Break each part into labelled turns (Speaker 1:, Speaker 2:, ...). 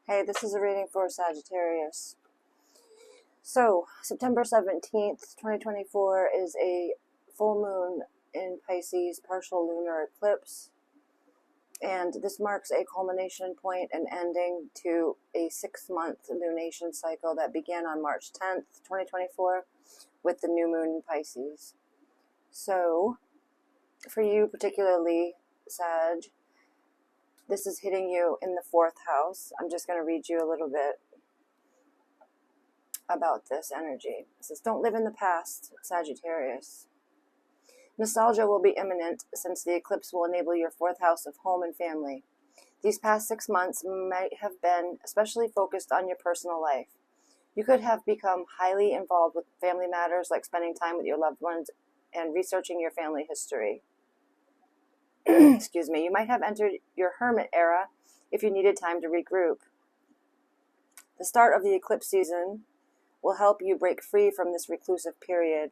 Speaker 1: Hey, this is a reading for Sagittarius. So, September 17th, 2024 is a full moon in Pisces, partial lunar eclipse. And this marks a culmination point and ending to a 6-month lunation cycle that began on March 10th, 2024 with the new moon in Pisces. So, for you particularly, Sag, this is hitting you in the 4th house. I'm just going to read you a little bit about this energy. It says, don't live in the past, Sagittarius. Nostalgia will be imminent since the eclipse will enable your 4th house of home and family. These past 6 months might have been especially focused on your personal life. You could have become highly involved with family matters like spending time with your loved ones and researching your family history. Excuse me. You might have entered your hermit era if you needed time to regroup. The start of the eclipse season will help you break free from this reclusive period.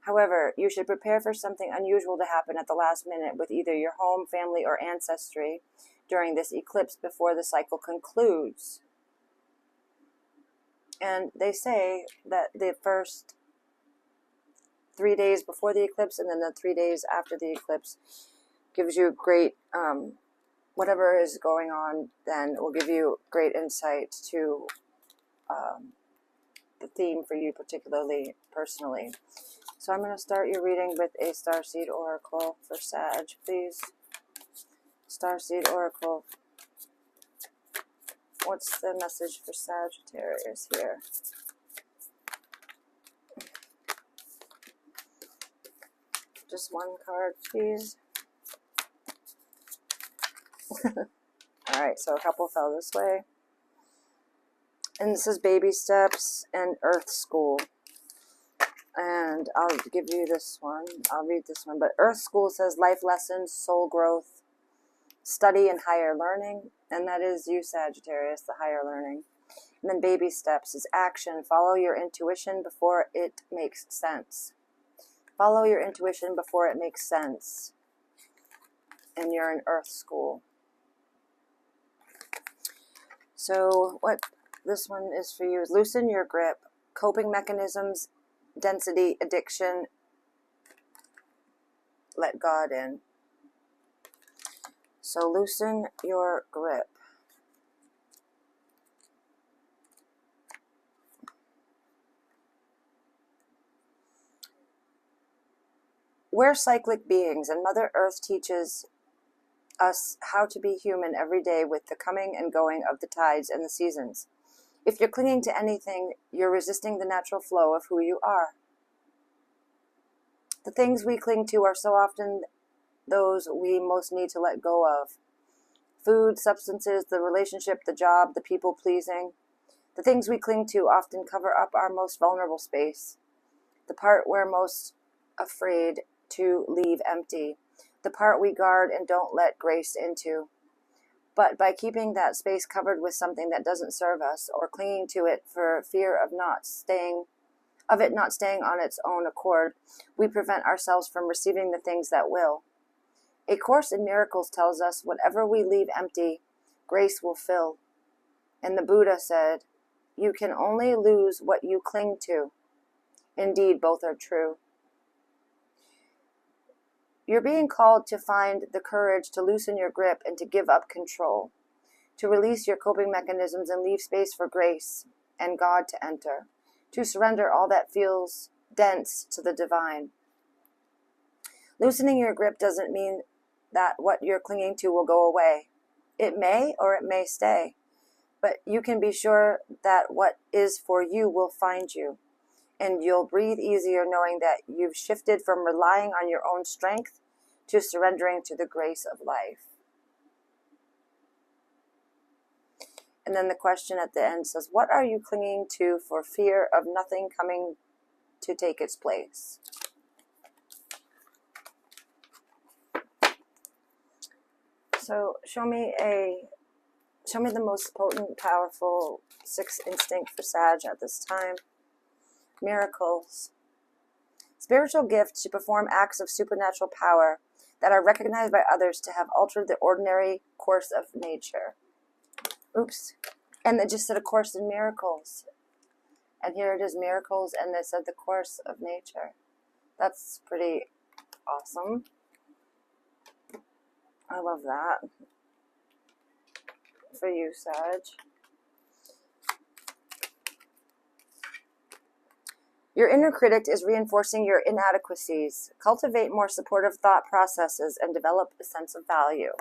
Speaker 1: However, you should prepare for something unusual to happen at the last minute with either your home, family, or ancestry during this eclipse before the cycle concludes. And they say that the first 3 days before the eclipse and then the 3 days after the eclipse gives you great, whatever is going on then will give you great insight to the theme for you particularly, personally. So I'm going to start your reading with a Starseed Oracle for Sag, please. Starseed Oracle. What's the message for Sagittarius here? Just one card, please. Alright, so a couple fell this way. And this is Baby Steps and Earth School. And I'll give you this one. I'll read this one. But Earth School says life lessons, soul growth, study, and higher learning. And that is you, Sagittarius, the higher learning. And then Baby Steps is action. Follow your intuition before it makes sense. Follow your intuition before it makes sense. And you're in Earth School. So what this one is for you is loosen your grip, coping mechanisms, density, addiction, let God in. So loosen your grip. We're cyclic beings, and Mother Earth teaches us how to be human every day with the coming and going of the tides and the seasons. If you're clinging to anything, you're resisting the natural flow of who you are. The things we cling to are so often those we most need to let go of. Food, substances, the relationship, the job, the people pleasing. The things we cling to often cover up our most vulnerable space. The part we're most afraid to leave empty. The part we guard and don't let grace into. But by keeping that space covered with something that doesn't serve us, or clinging to it for fear of it not staying on its own accord, we prevent ourselves from receiving the things that will. A Course in Miracles tells us whatever we leave empty, grace will fill. And the Buddha said, you can only lose what you cling to. Indeed, both are true. You're being called to find the courage to loosen your grip and to give up control, to release your coping mechanisms and leave space for grace and God to enter, to surrender all that feels dense to the divine. Loosening your grip doesn't mean that what you're clinging to will go away. It may or it may stay, but you can be sure that what is for you will find you. And you'll breathe easier knowing that you've shifted from relying on your own strength to surrendering to the grace of life. And then the question at the end says, what are you clinging to for fear of nothing coming to take its place? So show me the most potent, powerful 6th instinct for Sag at this time. Miracles. Spiritual gifts to perform acts of supernatural power that are recognized by others to have altered the ordinary course of nature. Oops. And it just said A Course in Miracles. And here it is, miracles, and they said the course of nature. That's pretty awesome. I love that. For you, Sag. Your inner critic is reinforcing your inadequacies. Cultivate more supportive thought processes and develop a sense of value.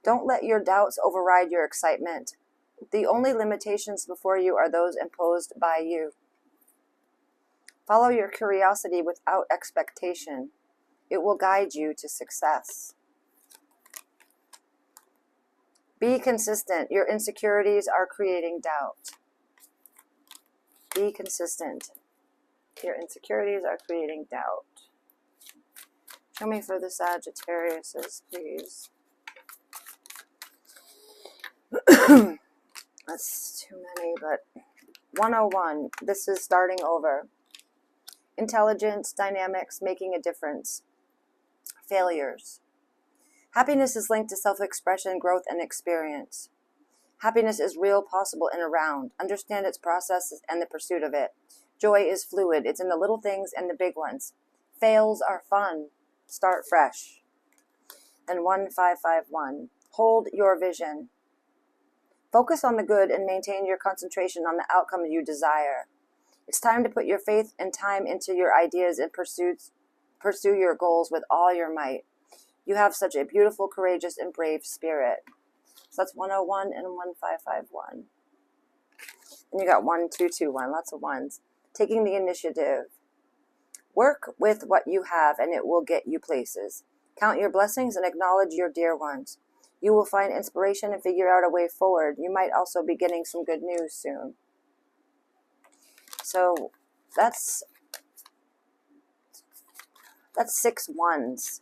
Speaker 1: Don't let your doubts override your excitement. The only limitations before you are those imposed by you. Follow your curiosity without expectation. It will guide you to success. Be consistent. Your insecurities are creating doubt. Be consistent. Your insecurities are creating doubt. Show me for the Sagittariuses, please. That's too many, but 101. This is starting over. Intelligence, dynamics, making a difference. Failures. Happiness is linked to self-expression, growth, and experience. Happiness is real, possible, and around. Understand its process and the pursuit of it. Joy is fluid. It's in the little things and the big ones. Fails are fun. Start fresh. Then 1551. Hold your vision. Focus on the good and maintain your concentration on the outcome you desire. It's time to put your faith and time into your ideas and pursue your goals with all your might. You have such a beautiful, courageous, and brave spirit. So that's 101 and 1551. And you got 1221, lots of ones. Taking the initiative. Work with what you have and it will get you places. Count your blessings and acknowledge your dear ones. You will find inspiration and figure out a way forward. You might also be getting some good news soon. So that's 6 ones.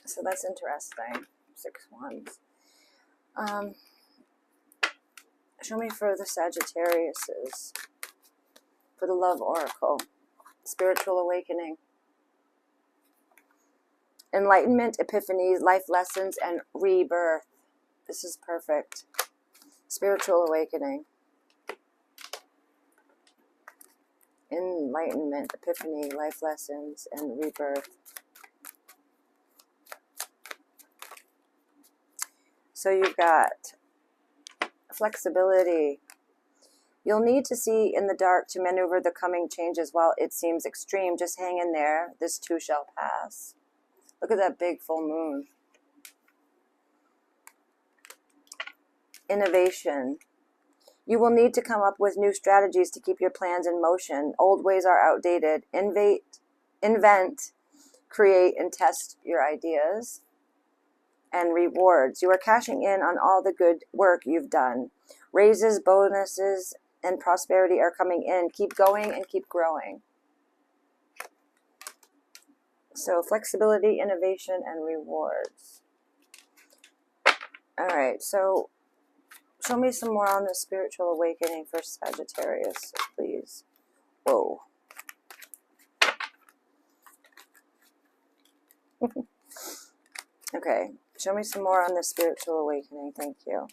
Speaker 1: So that's interesting. 6 ones. Show me for the Sagittariuses. For the Love Oracle. Spiritual awakening. Enlightenment, epiphanies, life lessons, and rebirth. This is perfect. Spiritual awakening. Enlightenment, epiphany, life lessons, and rebirth. So you've got flexibility. You'll need to see in the dark to maneuver the coming changes while it seems extreme. Just hang in there. This too shall pass. Look at that big full moon. Innovation. You will need to come up with new strategies to keep your plans in motion. Old ways are outdated. Invent, create, and test your ideas. And rewards. You are cashing in on all the good work you've done. Raises, bonuses, and prosperity are coming in. Keep going and keep growing. So flexibility, innovation, and rewards. All right, so show me some more on the spiritual awakening for Sagittarius, please. Whoa. Okay, show me some more on the spiritual awakening. Thank you.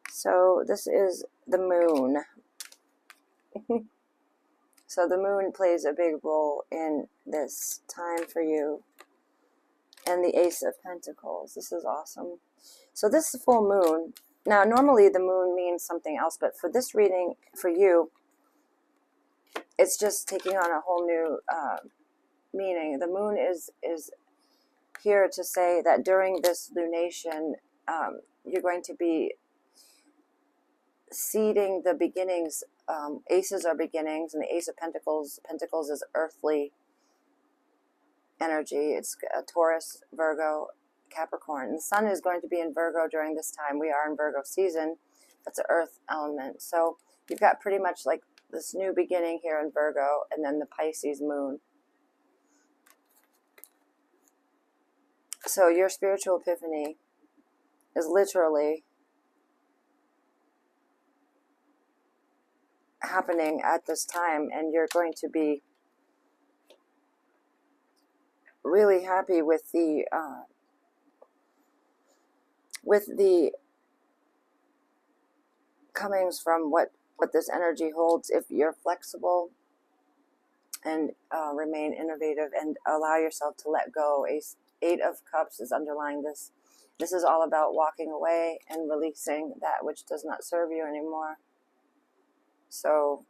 Speaker 1: So this is the moon. So the moon plays a big role in this time for you. And the Ace of Pentacles. This is awesome. So this is full moon. Now, normally the moon means something else, but for this reading, for you, it's just taking on a whole new meaning. The moon is here to say that during this lunation, you're going to be seeding the beginnings. Aces are beginnings, and the Ace of Pentacles, Pentacles is earthly energy. It's Taurus, Virgo, Capricorn. And the sun is going to be in Virgo during this time. We are in Virgo season. That's an earth element. So you've got pretty much like this new beginning here in Virgo, and then the Pisces moon. So your spiritual epiphany is literally happening at this time, and you're going to be really happy with the comings from what this energy holds. If you're flexible and remain innovative and allow yourself to let go. Eight of Cups is underlying this. This is all about walking away and releasing that which does not serve you anymore. So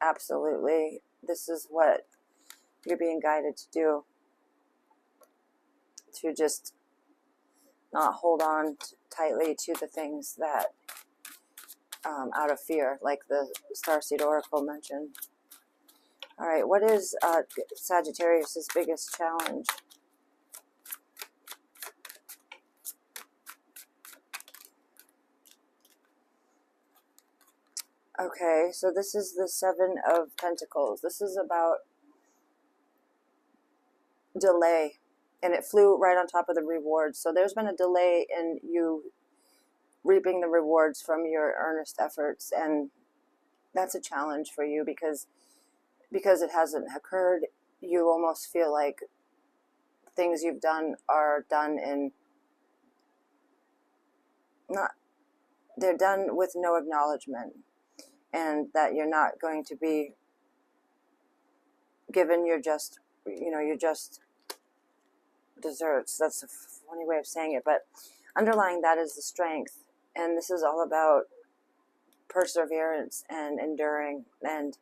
Speaker 1: absolutely, this is what you're being guided to do. To just not hold on tightly to the things that out of fear, like the Starseed Oracle mentioned. All right, what is Sagittarius' biggest challenge? Okay, so this is the Seven of Pentacles. This is about delay, and it flew right on top of the rewards. So there's been a delay in you reaping the rewards from your earnest efforts, and that's a challenge for you because it hasn't occurred. You almost feel like things you've done are done in they're done with no acknowledgement, and that you're not going to be given your just desserts. That's a funny way of saying it, but underlying that is the strength. And this is all about perseverance and enduring and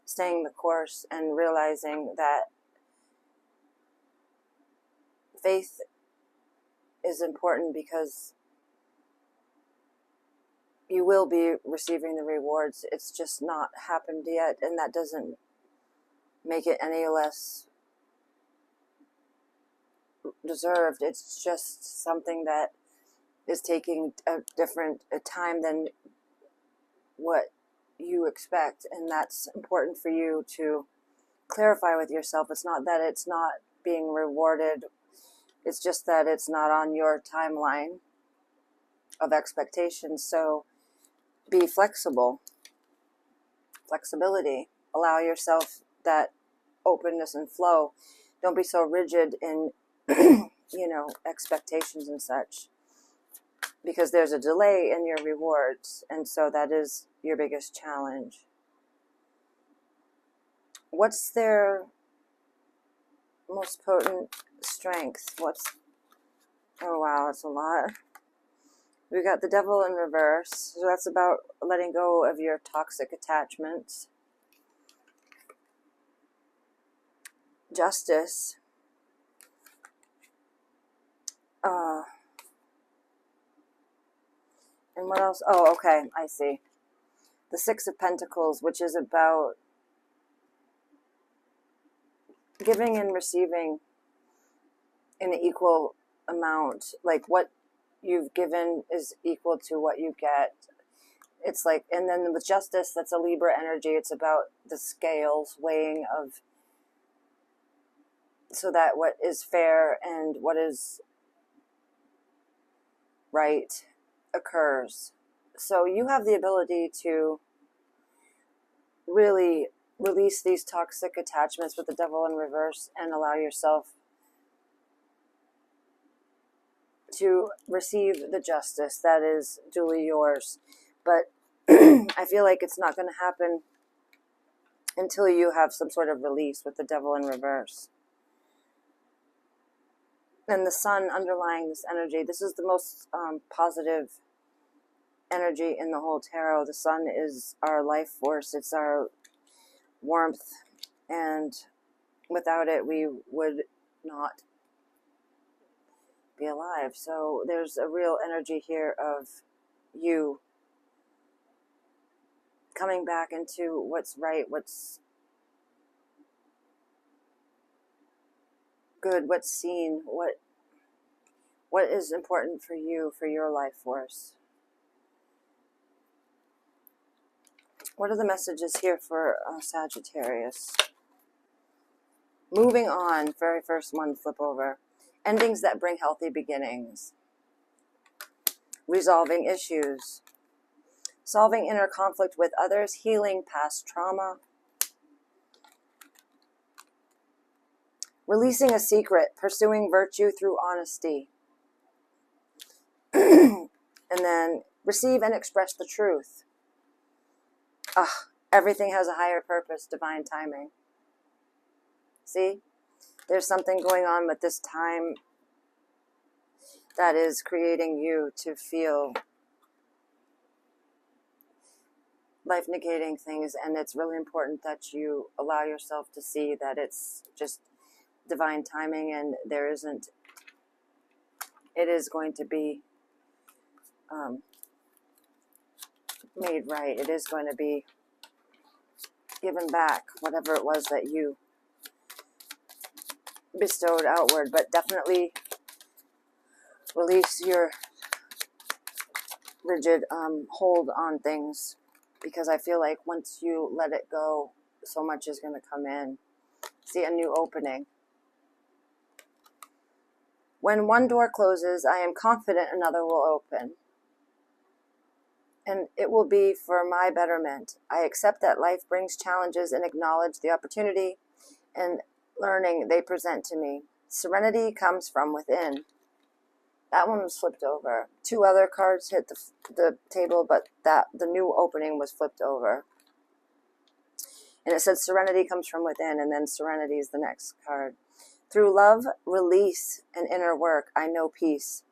Speaker 1: staying the course and realizing that faith is important, because you will be receiving the rewards. It's just not happened yet, and that doesn't make it any less deserved. It's just something that is taking a time than what you expect, and that's important for you to clarify with yourself. It's not that it's not being rewarded, it's just that it's not on your timeline of expectations. So be flexible. Flexibility. Allow yourself that openness and flow. Don't be so rigid in expectations and such, because there's a delay in your rewards, and so that is your biggest challenge. What's their most potent strength? Oh wow, that's a lot. We got the Devil in reverse, so that's about letting go of your toxic attachments. Justice. And what else? Oh, okay, I see. The Six of Pentacles, which is about giving and receiving in an equal amount. Like what you've given is equal to what you get. It's like, and then with Justice, that's a Libra energy. It's about the scales weighing of, so that what is fair and what is right occurs. So you have the ability to really release these toxic attachments with the Devil in reverse and allow yourself to receive the justice that is duly yours. But I feel like it's not going to happen until you have some sort of release with the Devil in reverse. And the Sun underlying this energy, this is the most positive energy in the whole tarot. The Sun is our life force. It's our warmth. And without it, we would not be alive. So there's a real energy here of you coming back into what's right, what's good, what's seen, what is important for you, for your life force. What are the messages here for Sagittarius? Moving on, very first one, flip over. Endings that bring healthy beginnings. Resolving issues. Solving inner conflict with others. Healing past trauma. Releasing a secret, pursuing virtue through honesty. And then receive and express the truth. Everything has a higher purpose, divine timing. See? There's something going on with this time that is creating you to feel life-negating things, and it's really important that you allow yourself to see that it's just divine timing, and it is going to be made right. It is going to be given back, whatever it was that you bestowed outward. But definitely release your rigid hold on things, because I feel like once you let it go, so much is going to come in. See, a new opening. When one door closes, I am confident another will open. And it will be for my betterment. I accept that life brings challenges and acknowledge the opportunity and learning they present to me. Serenity comes from within. That one was flipped over. 2 other cards hit the table, but the new opening was flipped over. And it said serenity comes from within, and then serenity is the next card. Through love, release, and inner work, I know peace.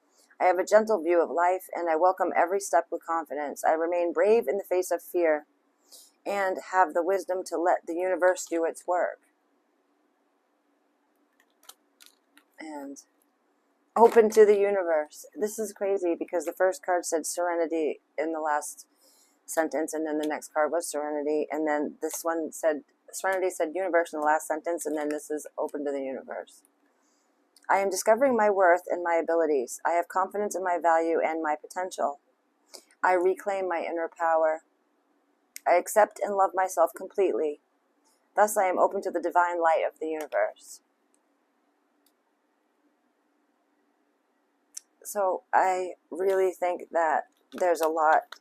Speaker 1: I have a gentle view of life, and I welcome every step with confidence. I remain brave in the face of fear and have the wisdom to let the universe do its work. And open to the universe. This is crazy because the first card said serenity in the last sentence, and then the next card was serenity, and then this one said serenity said universe in the last sentence, and then this is open to the universe. I am discovering my worth and my abilities. I have confidence in my value and my potential. I reclaim my inner power. I accept and love myself completely. Thus I am open to the divine light of the universe. So I really think that there's a lot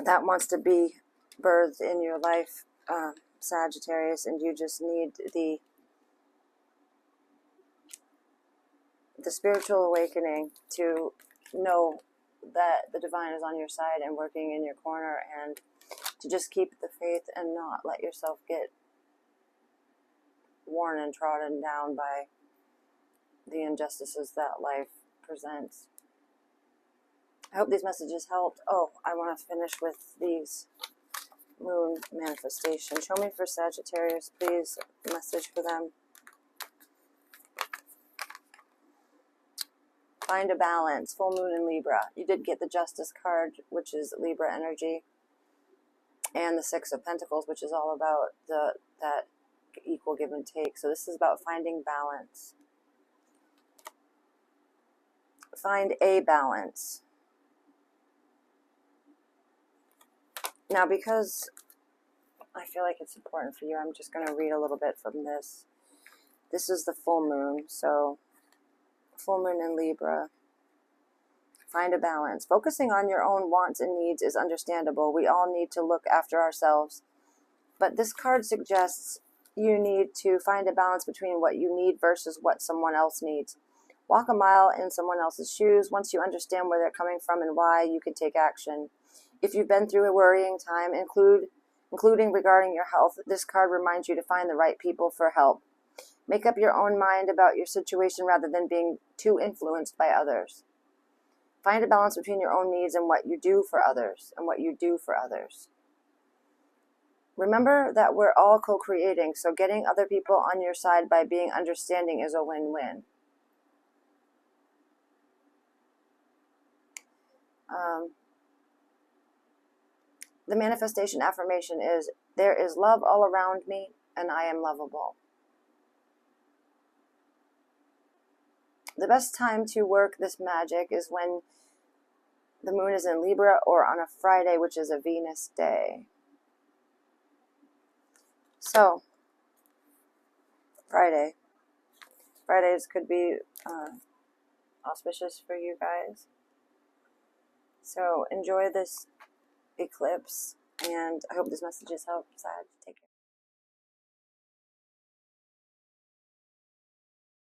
Speaker 1: that wants to be birthed in your life, Sagittarius, and you just need the spiritual awakening to know that the divine is on your side and working in your corner, and to just keep the faith and not let yourself get worn and trodden down by the injustices that life presents. I hope these messages helped. Oh, I want to finish with these moon manifestations. Show me for Sagittarius, please. A message for them. Find a balance. Full moon in Libra. You did get the Justice card, which is Libra energy, and the 6 of Pentacles, which is all about that equal give and take. So this is about finding balance. Find a balance. Now, because I feel like it's important for you, I'm just going to read a little bit from this. This is the full moon, so full moon in Libra. Find a balance. Focusing on your own wants and needs is understandable. We all need to look after ourselves. But this card suggests you need to find a balance between what you need versus what someone else needs. Walk a mile in someone else's shoes. Once you understand where they're coming from and why, you can take action. If you've been through a worrying time, including regarding your health, this card reminds you to find the right people for help. Make up your own mind about your situation rather than being too influenced by others. Find a balance between your own needs and what you do for others, Remember that we're all co-creating, so getting other people on your side by being understanding is a win-win. The manifestation affirmation is, there is love all around me and I am lovable. The best time to work this magic is when the moon is in Libra or on a Friday, which is a Venus day. So, Fridays could be auspicious for you guys. So enjoy this eclipse, and I hope this message has helped. Sag, take care.